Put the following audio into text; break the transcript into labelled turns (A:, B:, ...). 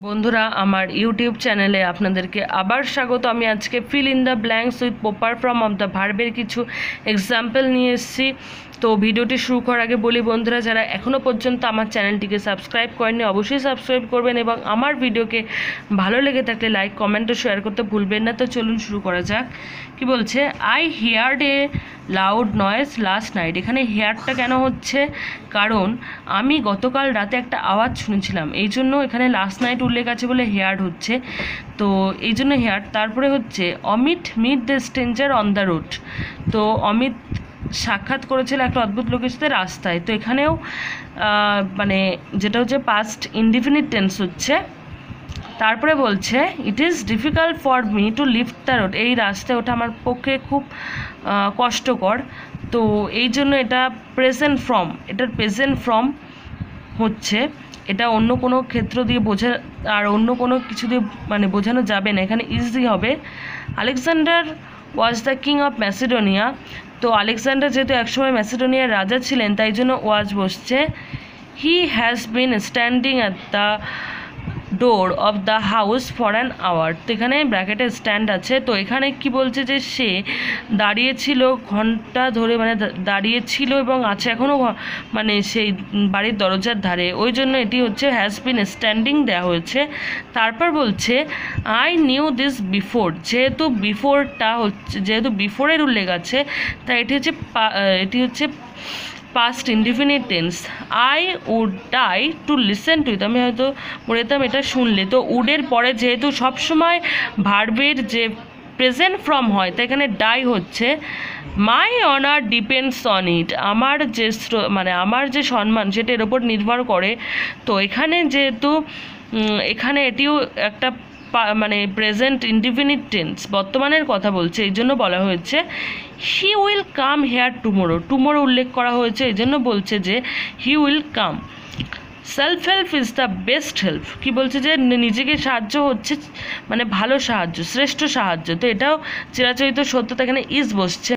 A: বন্ধুরা আমার ইউটিউব চ্যানেলে আপনাদেরকে আবার স্বাগত। আমি আজকে fill in the blanks with proper form of the ভার্বের কিছু এক্সাম্পল নিয়ে এসেছি। তো ভিডিওটি শুরু করার আগে বলি বন্ধুরা, যারা এখনও পর্যন্ত আমার চ্যানেলটিকে সাবস্ক্রাইব করেননি অবশ্যই সাবস্ক্রাইব করবেন এবং আমার ভিডিওকে ভালো লেগে থাকলে লাইক কমেন্ট ও শেয়ার করতে ভুলবেন না। তো চলুন শুরু করা যাক। কি বলছে, I heard A loud noise last night. এখানে হেয়ারটা কেন হচ্ছে, কারণ আমি গতকাল রাতে একটা আওয়াজ শুনেছিলাম, এই জন্য এখানে লাস্ট নাইট উল্লেখ আছে বলে হেয়ার্ড হচ্ছে, তো এই জন্য হেয়ার্ড। তারপরে হচ্ছে Amit meet the stranger on the road. তো অমিত সাক্ষাৎ করেছিল একটা অদ্ভুত লোকের সাথে রাস্তায়। তো এখানেও মানে যেটা হচ্ছে পাস্ট ইনডিফিনিট টেন্স হচ্ছে। তারপরে বলছে it is difficult for me two lift the road. এই রাস্তায় ওঠা আমার পক্ষে খুব কষ্টকর। তো এই জন্য এটা প্রেজেন্ট ফর্ম, এটার প্রেজেন্ট ফর্ম হচ্ছে, এটা অন্য কোনো ক্ষেত্র দিয়ে বোঝা আর অন্য কোনো কিছু দিয়ে মানে বোঝানো যাবে না, এখানে ইজি হবে। Alexander was the king of Macedonia. তো আলেকজান্ডার যেহেতু একসময় ম্যাসিডোনিয়ার রাজা ছিলেন তাই জন্য ওয়াজ বসছে। He has been standing at the door of the house for an hour. তো এখানে ব্র্যাকেটে স্ট্যান্ড আছে। তো এখানে কি বলছে যে সে দাঁড়িয়েছিল ঘন্টা ধরে, মানে দাঁড়িয়েছিল এবং আছে এখনও মানে সেই বাড়ির দরজার ধারে, ওই জন্য এটি হচ্ছে হ্যাজ বিন স্ট্যান্ডিং দেওয়া হয়েছে। তারপর বলছে আই নিউ দিস বিফোর। যেহেতু বিফোরটা হচ্ছে, যেহেতু বিফোরের উল্লেখ আছে তাই এটি হচ্ছে past indefinite tense. I would die to listen to it. আমি হয়তো মরে যেতাম এটা শুনলে। তো উডের পরে যেহেতু সবসময় ভার্বের যে প্রেজেন্ট ফর্ম হয় তাই এখানে ডাই হচ্ছে। মাই অনার ডিপেন্ডস অন ইট। আমার যে মানে আমার যে সম্মান সেটা এর ওপর নির্ভর করে। তো এখানে যেহেতু এখানে এটিও একটা মানে প্রেজেন্ট ইনডিফিনিট টেন্স, বর্তমানের কথা বলছে, এই জন্য বলা হয়েছে he will come here tomorrow. Tomorrow উল্লেখ করা হয়েছে এই জন্য বলছে যে he will come. Self help is the best help. কী বলছে যে নিজেকে সাহায্য হচ্ছে মানে ভালো সাহায্য, শ্রেষ্ঠ সাহায্য। তো এটাও চিরাচরিত সত্যতা, এখানে ইজ বসছে।